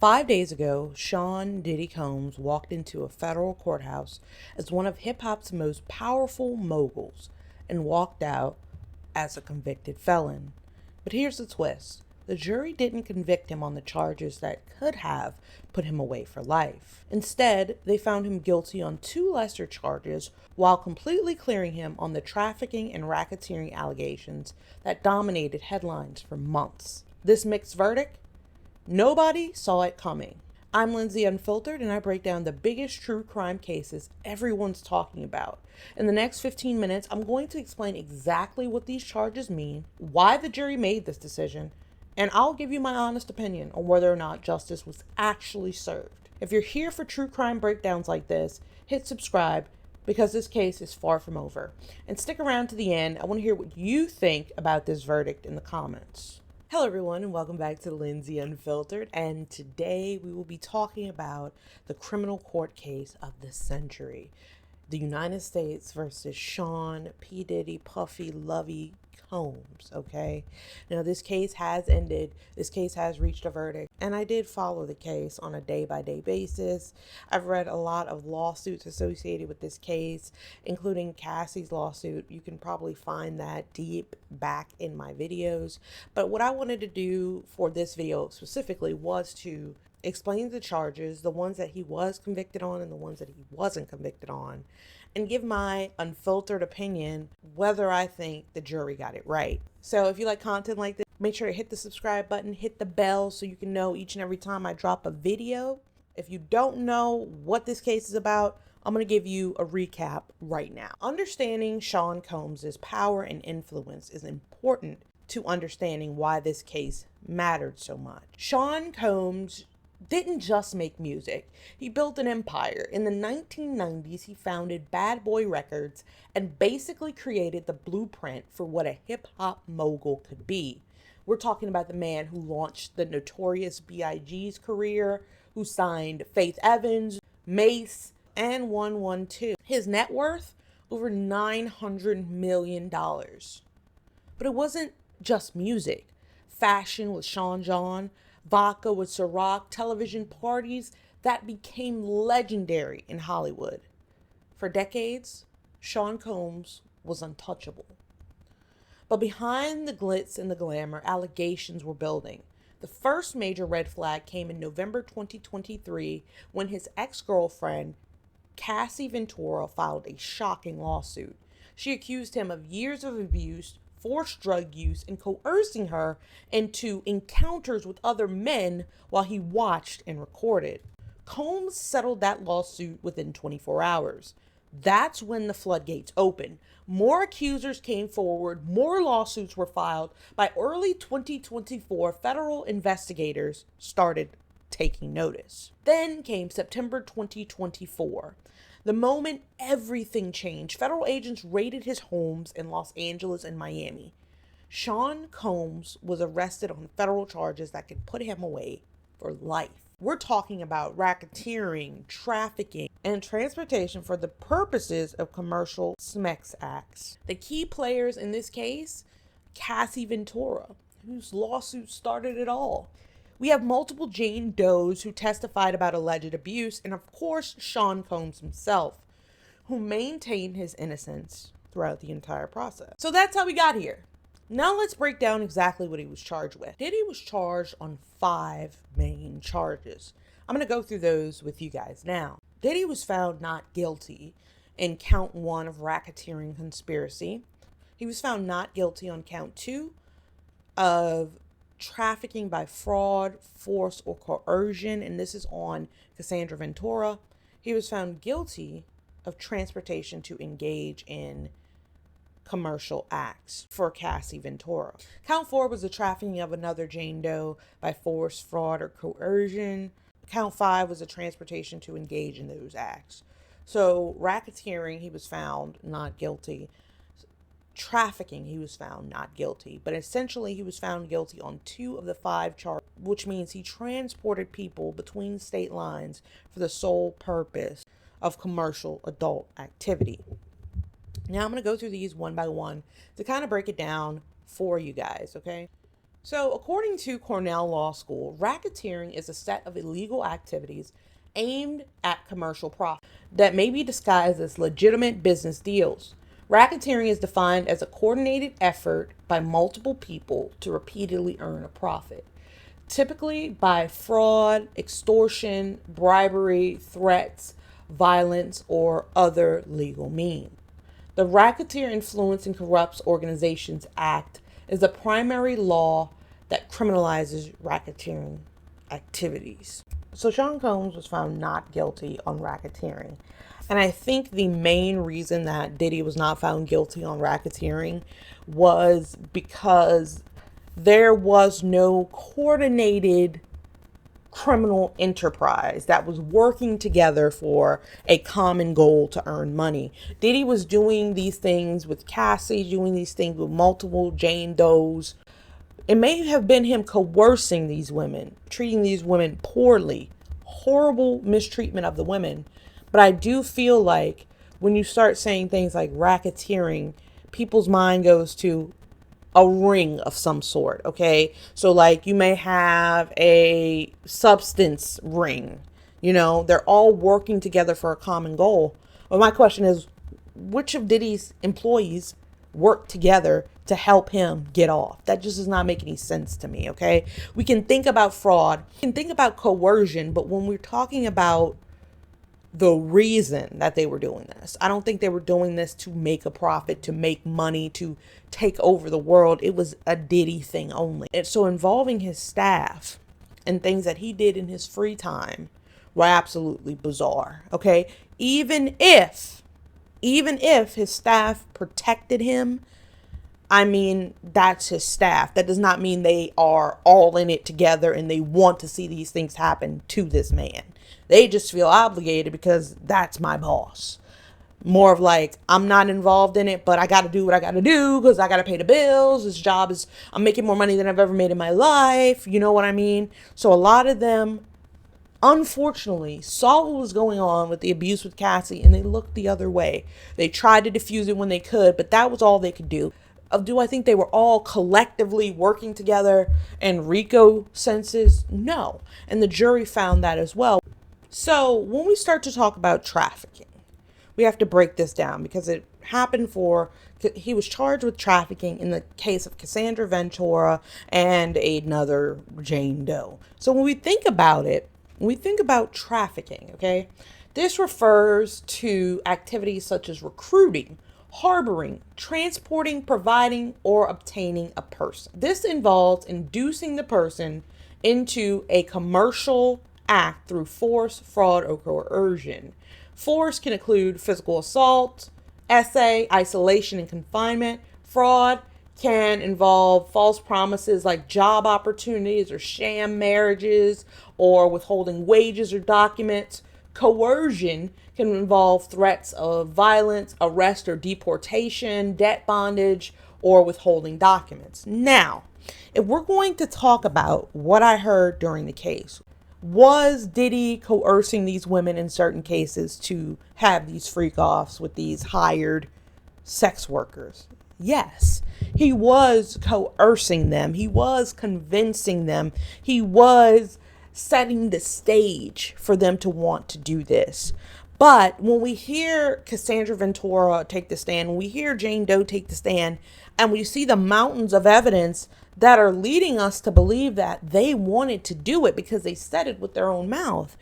5 days ago, Sean Diddy Combs walked into a federal courthouse as one of hip hop's most powerful moguls and walked out as a convicted felon. But here's the twist: the jury didn't convict him on the charges that could have put him away for life. Instead, they found him guilty on two lesser charges while completely clearing him on the trafficking and racketeering allegations that dominated headlines for months. This mixed verdict? Nobody saw it coming. I'm Lindsay Unfiltered, and I break down the biggest true crime cases everyone's talking about. In the next 15 minutes, I'm going to explain exactly what these charges mean, why the jury made this decision, and I'll give you my honest opinion on whether or not justice was actually served. If you're here for true crime breakdowns like this, hit subscribe because this case is far from over. And stick around to the end. I want to hear what you think about this verdict in the comments. Hello everyone, and welcome back to Lindsay Unfiltered, and today we will be talking about the criminal court case of the century, the United States versus Sean P. Diddy Puffy Lovey Combs. Okay, now this case has ended. This case has reached a verdict, and I did follow the case on a day-by-day basis. I've read a lot of lawsuits associated with this case, including Cassie's lawsuit. You can probably find that deep back in my videos, but what I wanted to do for this video specifically was to explain the charges, the ones that he was convicted on and the ones that he wasn't convicted on, and give my unfiltered opinion whether I think the jury got it right. So if you like content like this, make sure to hit the subscribe button, hit the bell so you can know each and every time I drop a video. If you don't know what this case is about, I'm going to give you a recap right now. Understanding Sean Combs' power and influence is important to understanding why this case mattered so much. Sean Combs didn't just make music. He built an empire. In the 1990s, he founded Bad Boy Records and basically created the blueprint for what a hip-hop mogul could be. We're talking about the man who launched the notorious B.I.G.'s career, who signed Faith Evans, Mace, and 112. His net worth? Over $900 million. But it wasn't just music. Fashion with Sean John, vodka with Ciroc, television parties that became legendary in Hollywood. For decades, Sean Combs was untouchable. But behind the glitz and the glamour, allegations were building. The first major red flag came in November 2023 when his ex-girlfriend, Cassie Ventura, filed a shocking lawsuit. She accused him of years of abuse, forced drug use, and coercing her into encounters with other men while he watched and recorded. Combs settled that lawsuit within 24 hours. That's when the floodgates opened. More accusers came forward, more lawsuits were filed. By early 2024, federal investigators started taking notice. Then came September 2024. The moment everything changed. Federal agents raided his homes in Los Angeles and Miami. Sean Combs was arrested on federal charges that could put him away for life. We're talking about racketeering, trafficking, and transportation for the purposes of commercial SMEX acts. The key players in this case, Cassie Ventura, whose lawsuit started it all. We have multiple Jane Does who testified about alleged abuse, and of course, Sean Combs himself, who maintained his innocence throughout the entire process. So that's how we got here. Now let's break down exactly what he was charged with. Diddy was charged on 5 main charges. I'm going to go through those with you guys now. Diddy was found not guilty in count 1 of racketeering conspiracy. He was found not guilty on count 2 of trafficking by fraud, force, or coercion, and this is on Cassandra Ventura. He was found guilty of transportation to engage in commercial acts for Cassie Ventura. Count 4 was the trafficking of another Jane Doe by force, fraud, or coercion. Count 5 was the transportation to engage in those acts. So racketeering, he was found not guilty. Trafficking, he was found not guilty, but essentially he was found guilty on 2 of the 5 charges, which means he transported people between state lines for the sole purpose of commercial adult activity. Now I'm going to go through these one by one to kind of break it down for you guys, okay? So, according to Cornell Law School, racketeering is a set of illegal activities aimed at commercial profit that may be disguised as legitimate business deals. Racketeering is defined as a coordinated effort by multiple people to repeatedly earn a profit, typically by fraud, extortion, bribery, threats, violence, or other legal means. The Racketeer Influence and Corrupts Organizations Act is the primary law that criminalizes racketeering activities. So Sean Combs was found not guilty on racketeering. And I think the main reason that Diddy was not found guilty on racketeering was because there was no coordinated criminal enterprise that was working together for a common goal to earn money. Diddy was doing these things with Cassie, doing these things with multiple Jane Does. It may have been him coercing these women, treating these women poorly, horrible mistreatment of the women. But I do feel like when you start saying things like racketeering, people's mind goes to a ring of some sort. Okay. So like you may have a substance ring, they're all working together for a common goal. But my question is, which of Diddy's employees work together to help him get off? That just does not make any sense to me. Okay. We can think about fraud, we can think about coercion, but when we're talking about the reason that they were doing this, I don't think they were doing this to make a profit, to make money, to take over the world. It was a Diddy thing only. And so involving his staff and things that he did in his free time were absolutely bizarre. Okay. Even if his staff protected him, I mean, that's his staff. That does not mean they are all in it together and they want to see these things happen to this man. They just feel obligated because that's my boss. More of like, I'm not involved in it, but I got to do what I got to do because I got to pay the bills. This job is, I'm making more money than I've ever made in my life. You know what I mean? So a lot of them, unfortunately, saw what was going on with the abuse with Cassie and they looked the other way. They tried to diffuse it when they could, but that was all they could do. Do I think they were all collectively working together in RICO senses? No. And the jury found that as well. So when we start to talk about trafficking, we have to break this down because he was charged with trafficking in the case of Cassandra Ventura and another Jane Doe. So when we think about it, when we think about trafficking, okay, this refers to activities such as recruiting, harboring, transporting, providing, or obtaining a person. This involves inducing the person into a commercial act through force, fraud, or coercion. Force can include physical assault, essay, isolation, and confinement. Fraud can involve false promises like job opportunities or sham marriages or withholding wages or documents. Coercion can involve threats of violence, arrest or deportation, debt bondage, or withholding documents. Now, if we're going to talk about what I heard during the case, was Diddy coercing these women in certain cases to have these freak offs with these hired sex workers? Yes, he was coercing them. He was convincing them. He was setting the stage for them to want to do this. But when we hear Cassandra Ventura take the stand, when we hear Jane Doe take the stand, and we see the mountains of evidence that are leading us to believe that they wanted to do it because they said it with their own mouth,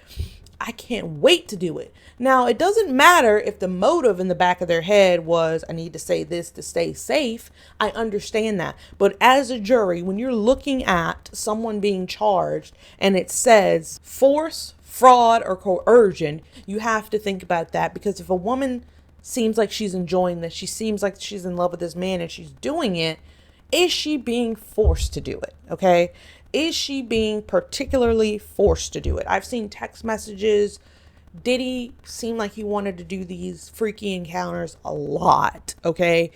I can't wait to do it. Now, it doesn't matter if the motive in the back of their head was, I need to say this to stay safe. I understand that. But as a jury, when you're looking at someone being charged and it says force, fraud, or coercion, you have to think about that. Because if a woman seems like she's enjoying this, she seems like she's in love with this man and she's doing it, is she being forced to do it? Okay. Is she being particularly forced to do it? I've seen text messages. Diddy seemed like he wanted to do these freaky encounters a lot. Okay.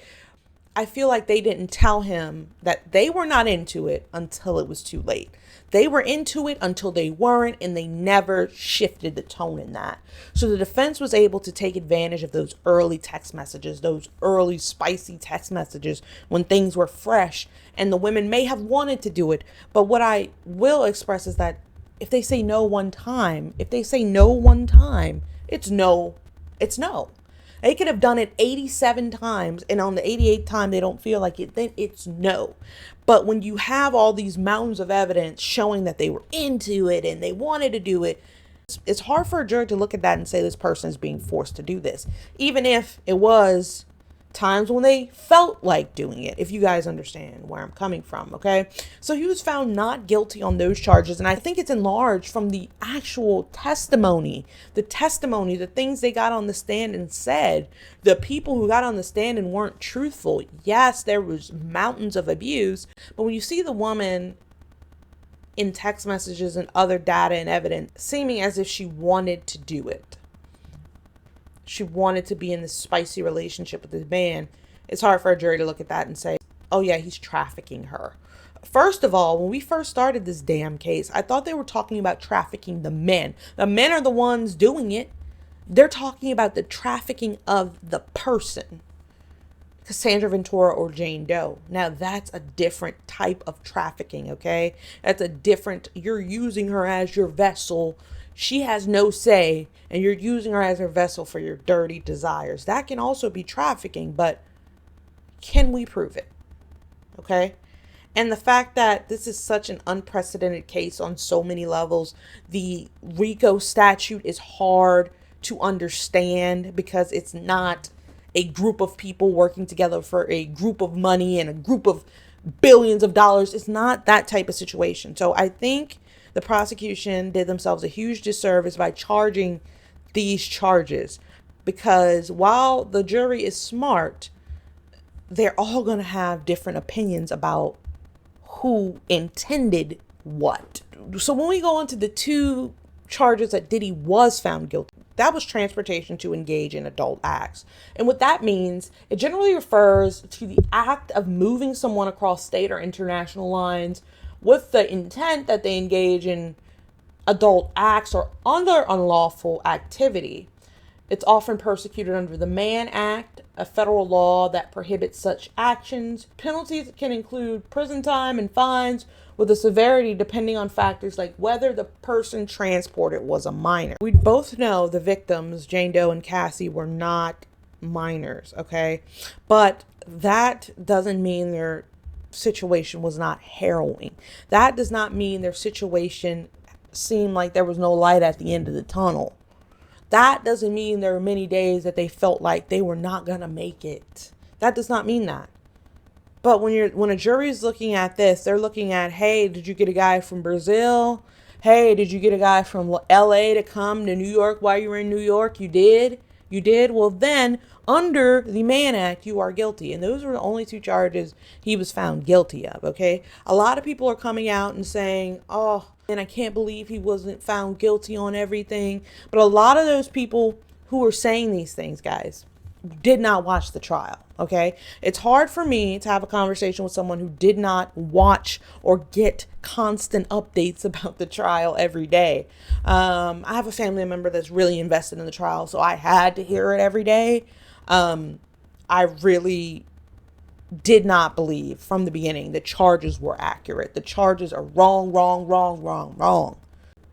I feel like they didn't tell him that they were not into it until it was too late. They were into it until they weren't, and they never shifted the tone in that. So the defense was able to take advantage of those early text messages, those early spicy text messages when things were fresh, and the women may have wanted to do it. But what I will express is that if they say no one time, it's no, it's no. They could have done it 87 times, and on the 88th time they don't feel like it, then it's no. But when you have all these mountains of evidence showing that they were into it and they wanted to do it, it's hard for a jury to look at that and say this person is being forced to do this, even if it was times when they felt like doing it, if you guys understand where I'm coming from. Okay, so he was found not guilty on those charges, and I think it's enlarged from the actual testimony, the things they got on the stand and said. The people who got on the stand and weren't truthful, yes, there was mountains of abuse, but when you see the woman in text messages and other data and evidence seeming as if she wanted to do it, she wanted to be in this spicy relationship with this man, it's hard for a jury to look at that and say, oh yeah, he's trafficking her. First of all, when we first started this damn case, I thought they were talking about trafficking the men. The men are the ones doing it. They're talking about the trafficking of the person, Cassandra Ventura or Jane Doe. Now that's a different type of trafficking, okay? That's a different, you're using her as your vessel. She has no say, and you're using her as her vessel for your dirty desires. That can also be trafficking, but can we prove it? Okay? And the fact that this is such an unprecedented case on so many levels, the RICO statute is hard to understand because it's not a group of people working together for a group of money and a group of billions of dollars. It's not that type of situation. So I think the prosecution did themselves a huge disservice by charging these charges, because while the jury is smart, they're all going to have different opinions about who intended what. So when we go into the two charges that Diddy was found guilty, that was transportation to engage in adult acts. And what that means, it generally refers to the act of moving someone across state or international lines with the intent that they engage in adult acts or other unlawful activity. It's often persecuted under the Mann Act, a federal law that prohibits such actions. Penalties can include prison time and fines, with the severity depending on factors like whether the person transported was a minor. We both know the victims, Jane Doe and Cassie, were not minors, okay? But that doesn't mean their situation was not harrowing. That does not mean their situation seemed like there was no light at the end of the tunnel. That doesn't mean there were many days that they felt like they were not going to make it. That does not mean that. But when a jury is looking at this, they're looking at, hey, did you get a guy from Brazil? Hey, did you get a guy from LA to come to New York while you were in New York? You did? You did? Well, then under the Mann Act, you are guilty. And those were the only two charges he was found guilty of, okay? A lot of people are coming out and saying, oh, and I can't believe he wasn't found guilty on everything. But a lot of those people who are saying these things, guys, did not watch the trial, okay? It's hard for me to have a conversation with someone who did not watch or get constant updates about the trial every day. I have a family member that's really invested in the trial, so I had to hear it every day. I really did not believe from the beginning the charges were accurate. The charges are wrong.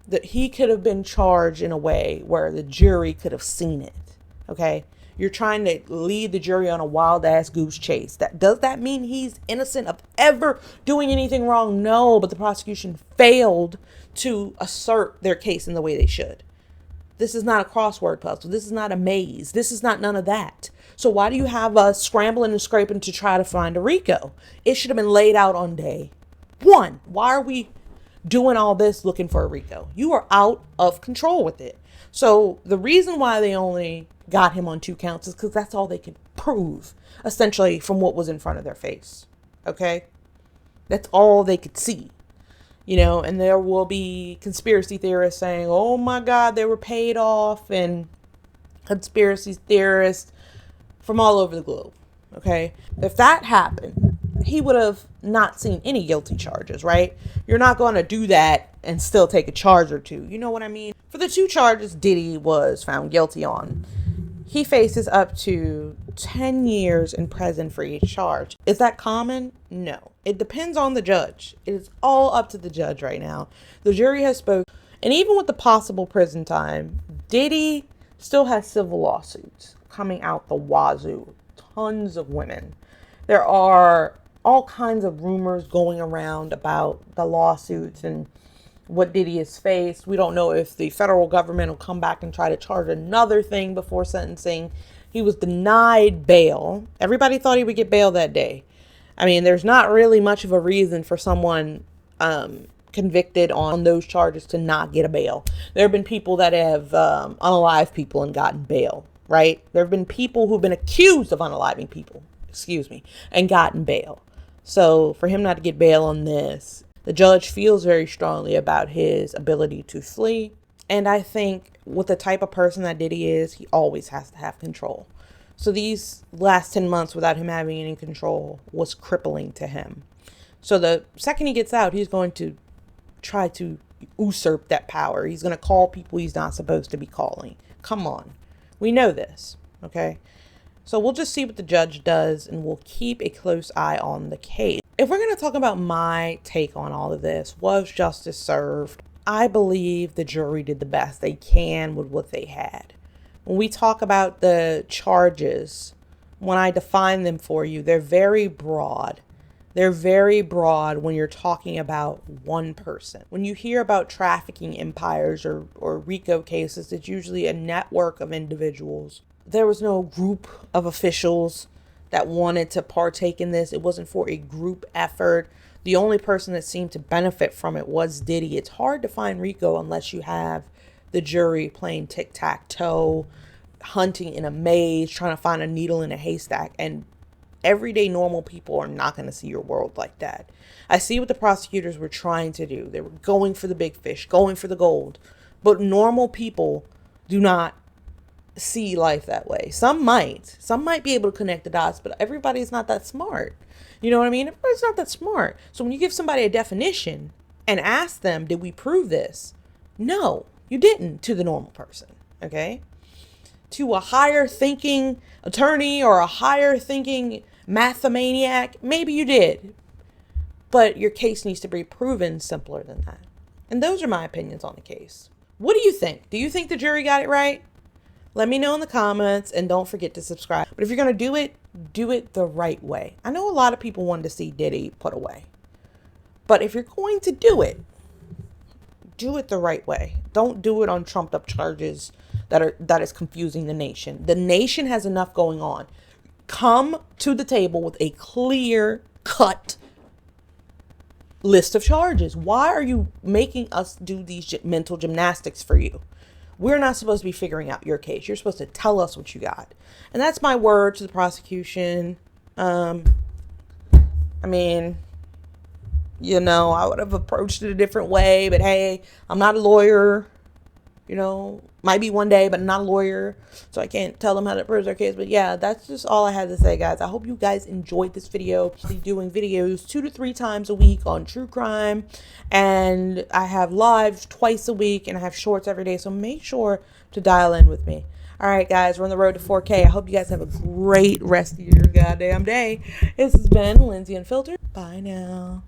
That he could have been charged in a way where the jury could have seen it, okay? You're trying to lead the jury on a wild ass goose chase. Does that mean he's innocent of ever doing anything wrong? No, but the prosecution failed to assert their case in the way they should. This is not a crossword puzzle. This is not a maze. This is not none of that. So why do you have us scrambling and scraping to try to find a RICO? It should have been laid out on day one. Why are we doing all this looking for a RICO? You are out of control with it. So the reason why they only got him on 2 counts is because that's all they could prove, essentially, from what was in front of their face. Okay? That's all they could see. You know, and there will be conspiracy theorists saying, oh my God, they were paid off, and conspiracy theorists from all over the globe. Okay. If that happened, he would have not seen any guilty charges, right? You're not going to do that and still take a charge or two. You know what I mean? For the 2 charges Diddy was found guilty on, he faces up to 10 years in prison for each charge. Is that common? No. It depends on the judge. It is all up to the judge right now. The jury has spoken. And even with the possible prison time, Diddy still has civil lawsuits coming out the wazoo. Tons of women. There are all kinds of rumors going around about the lawsuits and what Diddy has faced. We don't know if the federal government will come back and try to charge another thing before sentencing. He was denied bail. Everybody thought he would get bail that day. I mean, there's not really much of a reason for someone convicted on those charges to not get a bail. There have been people that have unalived people and gotten bail, right? There have been people who've been accused of unaliving people, and gotten bail. So for him not to get bail on this, the judge feels very strongly about his ability to flee. And I think with the type of person that Diddy is, he always has to have control. So these last 10 months without him having any control was crippling to him. So the second he gets out, he's going to try to usurp that power. He's going to call people he's not supposed to be calling. Come on. We know this. Okay. So we'll just see what the judge does, and we'll keep a close eye on the case. If we're going to talk about my take on all of this, was justice served? I believe the jury did the best they can with what they had. When we talk about the charges, when I define them for you, they're very broad. They're very broad when you're talking about one person. When you hear about trafficking empires or RICO cases, it's usually a network of individuals. There was no group of officials that wanted to partake in this. It wasn't for a group effort. The only person that seemed to benefit from it was Diddy. It's hard to find RICO unless you have the jury playing tic-tac-toe, hunting in a maze, trying to find a needle in a haystack. And everyday normal people are not going to see your world like that. I see what the prosecutors were trying to do. They were going for the big fish, going for the gold. But normal people do not see life that way. Some might be able to connect the dots, but everybody's not that smart. You know what I mean? Everybody's not that smart. So when you give somebody a definition and ask them, did we prove this? No, you didn't, to the normal person. Okay. To a higher thinking attorney or a higher thinking mathemaniac, maybe you did, but your case needs to be proven simpler than that. And those are my opinions on the case. What do you think? Do you think the jury got it right? Let me know in the comments, and don't forget to subscribe. But if you're going to do it the right way. I know a lot of people wanted to see Diddy put away. But if you're going to do it the right way. Don't do it on trumped up charges that is confusing the nation. The nation has enough going on. Come to the table with a clear cut list of charges. Why are you making us do these mental gymnastics for you? We're not supposed to be figuring out your case. You're supposed to tell us what you got. And that's my word to the prosecution. I mean, I would have approached it a different way, but hey, I'm not a lawyer. Might be one day, but I'm not a lawyer, so I can't tell them how to prove their case. But yeah, that's just all I had to say, guys. I hope you guys enjoyed this video. I'm doing videos 2 to 3 times a week on true crime, and I have lives twice a week, and I have shorts every day, so make sure to dial in with me. All right, guys, we're on the road to 4K. I hope you guys have a great rest of your goddamn day. This has been Lindsay Unfiltered. Bye now.